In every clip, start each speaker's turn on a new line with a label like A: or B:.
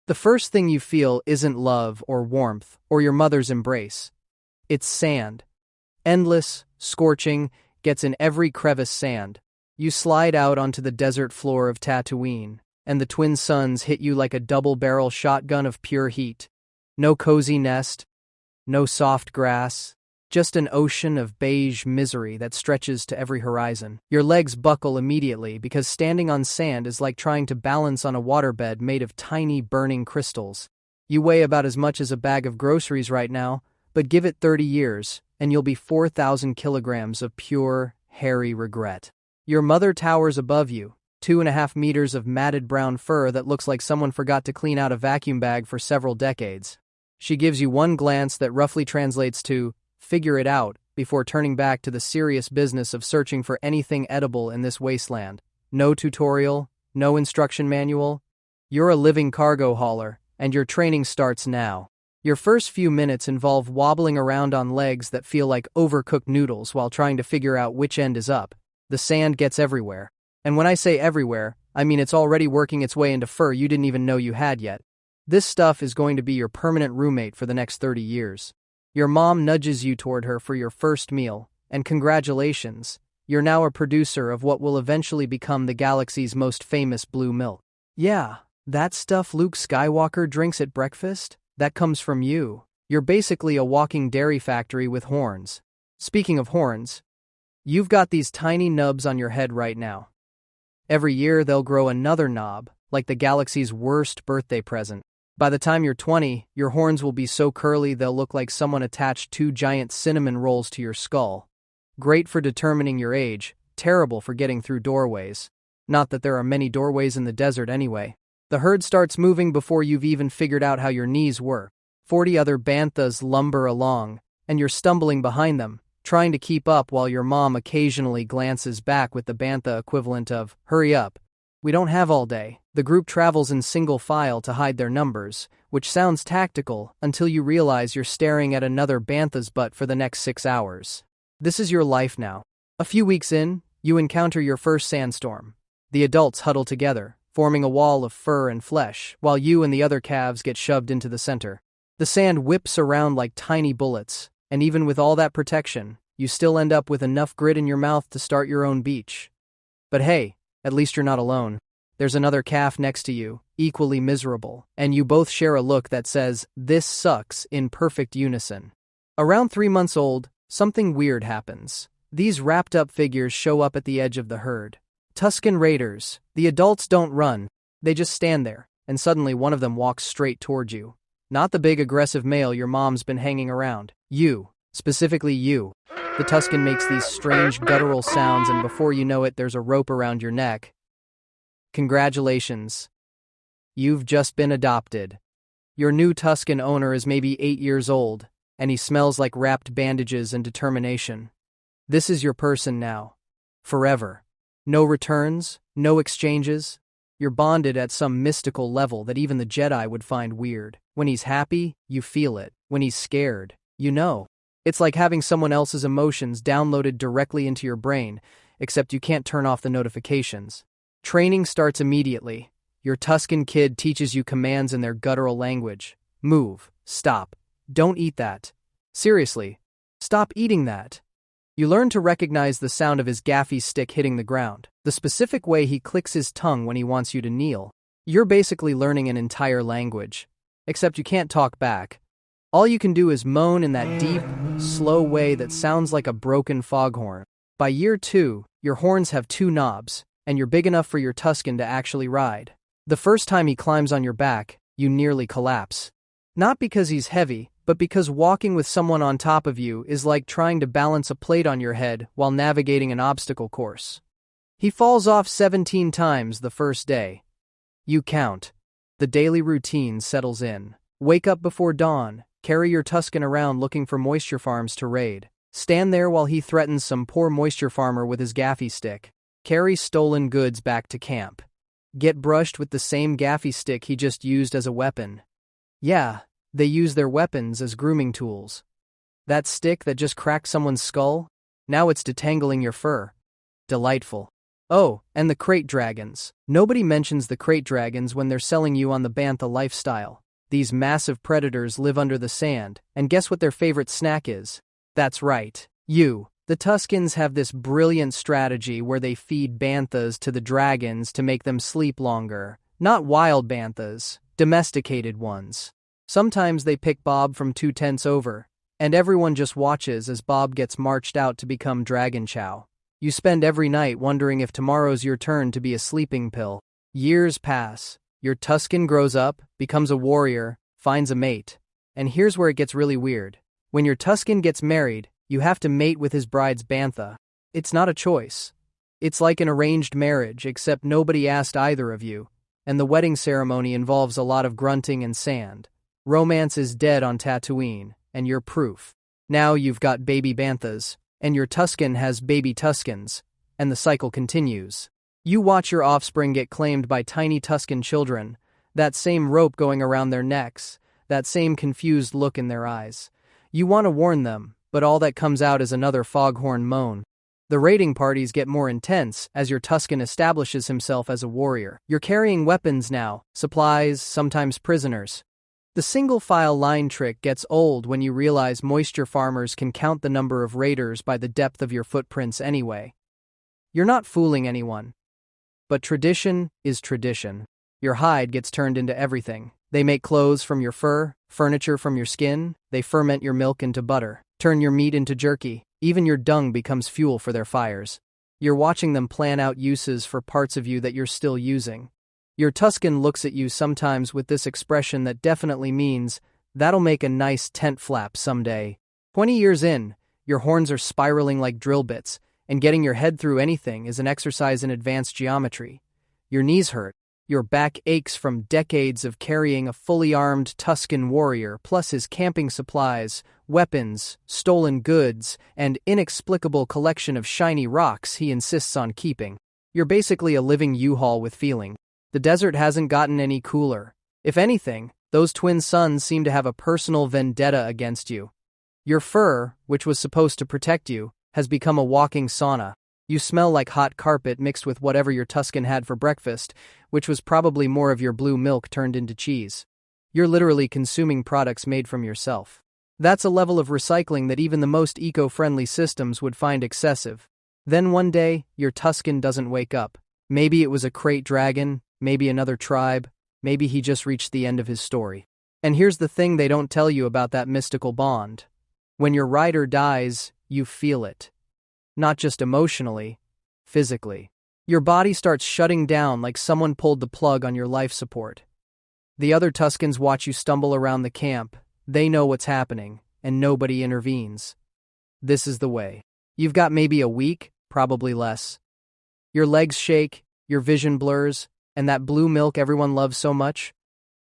A: The first thing you feel isn't love or warmth or your mother's embrace. It's sand. Endless, scorching, gets in every crevice sand. You slide out onto the desert floor of Tatooine, and the twin suns hit you like a double-barrel shotgun of pure heat. No cozy nest, no soft grass, just an ocean of beige misery that stretches to every horizon. Your legs buckle immediately because standing on sand is like trying to balance on a waterbed made of tiny burning crystals. You weigh about as much as a bag of groceries right now, but give it 30 years, and you'll be 4,000 kilograms of pure, hairy regret. Your mother towers above you, 2.5 meters of matted brown fur that looks like someone forgot to clean out a vacuum bag for several decades. She gives you one glance that roughly translates to, "Figure it out," before turning back to the serious business of searching for anything edible in this wasteland. No tutorial, no instruction manual. You're a living cargo hauler, and your training starts now. Your first few minutes involve wobbling around on legs that feel like overcooked noodles while trying to figure out which end is up. The sand gets everywhere. And when I say everywhere, I mean it's already working its way into fur you didn't even know you had yet. This stuff is going to be your permanent roommate for the next 30 years. Your mom nudges you toward her for your first meal, and congratulations, you're now a producer of what will eventually become the galaxy's most famous blue milk. Yeah, that stuff Luke Skywalker drinks at breakfast? That comes from you. You're basically a walking dairy factory with horns. Speaking of horns, you've got these tiny nubs on your head right now. Every year they'll grow another knob, like the galaxy's worst birthday present. By the time you're 20, your horns will be so curly they'll look like someone attached 2 giant cinnamon rolls to your skull. Great for determining your age, terrible for getting through doorways. Not that there are many doorways in the desert anyway. The herd starts moving before you've even figured out how your knees work. 40 other Banthas lumber along, and you're stumbling behind them, trying to keep up while your mom occasionally glances back with the Bantha equivalent of, "Hurry up. We don't have all day." The group travels in single file to hide their numbers, which sounds tactical until you realize you're staring at another Bantha's butt for the next 6 hours. This is your life now. A few weeks in, you encounter your first sandstorm. The adults huddle together, forming a wall of fur and flesh, while you and the other calves get shoved into the center. The sand whips around like tiny bullets, and even with all that protection, you still end up with enough grit in your mouth to start your own beach. But hey, at least you're not alone. There's another calf next to you, equally miserable, and you both share a look that says, "This sucks," in perfect unison. Around 3 months old, something weird happens. These wrapped-up figures show up at the edge of the herd. Tusken Raiders. The adults don't run, they just stand there, and suddenly one of them walks straight toward you. Not the big aggressive male your mom's been hanging around. You. Specifically you. The Tusken makes these strange guttural sounds, and before you know it, there's a rope around your neck. Congratulations. You've just been adopted. Your new Tusken owner is maybe 8 years old, and he smells like wrapped bandages and determination. This is your person now. Forever. No returns, no exchanges. You're bonded at some mystical level that even the Jedi would find weird. When he's happy, you feel it. When he's scared, you know. It's like having someone else's emotions downloaded directly into your brain, except you can't turn off the notifications. Training starts immediately. Your Tusken kid teaches you commands in their guttural language. Move. Stop. Don't eat that. Seriously. Stop eating that. You learn to recognize the sound of his gaffy stick hitting the ground, the specific way he clicks his tongue when he wants you to kneel. You're basically learning an entire language. Except you can't talk back. All you can do is moan in that deep, slow way that sounds like a broken foghorn. By year 2, your horns have 2 knobs, and you're big enough for your Tusken to actually ride. The first time he climbs on your back, you nearly collapse. Not because he's heavy, but because walking with someone on top of you is like trying to balance a plate on your head while navigating an obstacle course. He falls off 17 times the first day. You count. The daily routine settles in. Wake up before dawn, carry your Tusken around looking for moisture farms to raid. Stand there while he threatens some poor moisture farmer with his gaffy stick. Carry stolen goods back to camp. Get brushed with the same gaffy stick he just used as a weapon. Yeah, they use their weapons as grooming tools. That stick that just cracked someone's skull? Now it's detangling your fur. Delightful. Oh, and the Krayt dragons. Nobody mentions the Krayt dragons when they're selling you on the Bantha lifestyle. These massive predators live under the sand, and guess what their favorite snack is? That's right, you. The Tuskens have this brilliant strategy where they feed banthas to the dragons to make them sleep longer. Not wild banthas, domesticated ones. Sometimes they pick Bob from 2 tents over, and everyone just watches as Bob gets marched out to become dragon chow. You spend every night wondering if tomorrow's your turn to be a sleeping pill. Years pass. Your Tusken grows up, becomes a warrior, finds a mate. And here's where it gets really weird. When your Tusken gets married, you have to mate with his bride's Bantha. It's not a choice. It's like an arranged marriage, except nobody asked either of you, and the wedding ceremony involves a lot of grunting and sand. Romance is dead on Tatooine, and you're proof. Now you've got baby Banthas, and your Tusken has baby Tuskens, and the cycle continues. You watch your offspring get claimed by tiny Tusken children, that same rope going around their necks, that same confused look in their eyes. You want to warn them, but all that comes out is another foghorn moan. The raiding parties get more intense as your Tusken establishes himself as a warrior. You're carrying weapons now, supplies, sometimes prisoners. The single-file line trick gets old when you realize moisture farmers can count the number of raiders by the depth of your footprints anyway. You're not fooling anyone. But tradition is tradition. Your hide gets turned into everything. They make clothes from your fur, furniture from your skin, they ferment your milk into butter, turn your meat into jerky, even your dung becomes fuel for their fires. You're watching them plan out uses for parts of you that you're still using. Your Tusken looks at you sometimes with this expression that definitely means, that'll make a nice tent flap someday. 20 years in, your horns are spiraling like drill bits, and getting your head through anything is an exercise in advanced geometry. Your knees hurt. Your back aches from decades of carrying a fully armed Tusken warrior plus his camping supplies, weapons, stolen goods, and inexplicable collection of shiny rocks he insists on keeping. You're basically a living U-Haul with feeling. The desert hasn't gotten any cooler. If anything, those twin suns seem to have a personal vendetta against you. Your fur, which was supposed to protect you, has become a walking sauna. You smell like hot carpet mixed with whatever your Tusken had for breakfast, which was probably more of your blue milk turned into cheese. You're literally consuming products made from yourself. That's a level of recycling that even the most eco-friendly systems would find excessive. Then one day, your Tusken doesn't wake up. Maybe it was a Krayt dragon, maybe another tribe, maybe he just reached the end of his story. And here's the thing they don't tell you about that mystical bond. When your rider dies, you feel it. Not just emotionally, physically. Your body starts shutting down like someone pulled the plug on your life support. The other Tuskens watch you stumble around the camp. They know what's happening, and nobody intervenes. This is the way. You've got maybe a week, probably less. Your legs shake, your vision blurs, and that blue milk everyone loves so much?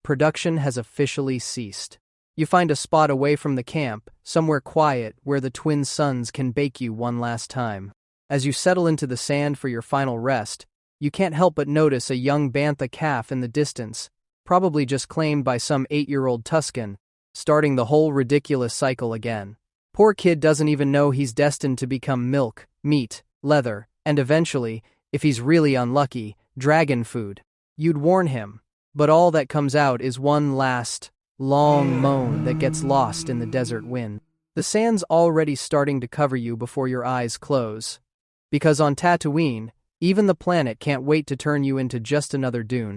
A: Production has officially ceased. You find a spot away from the camp, somewhere quiet where the twin suns can bake you one last time. As you settle into the sand for your final rest, you can't help but notice a young Bantha calf in the distance, probably just claimed by some 8-year-old Tusken, starting the whole ridiculous cycle again. Poor kid doesn't even know he's destined to become milk, meat, leather, and eventually, if he's really unlucky, dragon food. You'd warn him, but all that comes out is one last, long moan that gets lost in the desert wind. The sand's already starting to cover you before your eyes close. Because on Tatooine, even the planet can't wait to turn you into just another dune.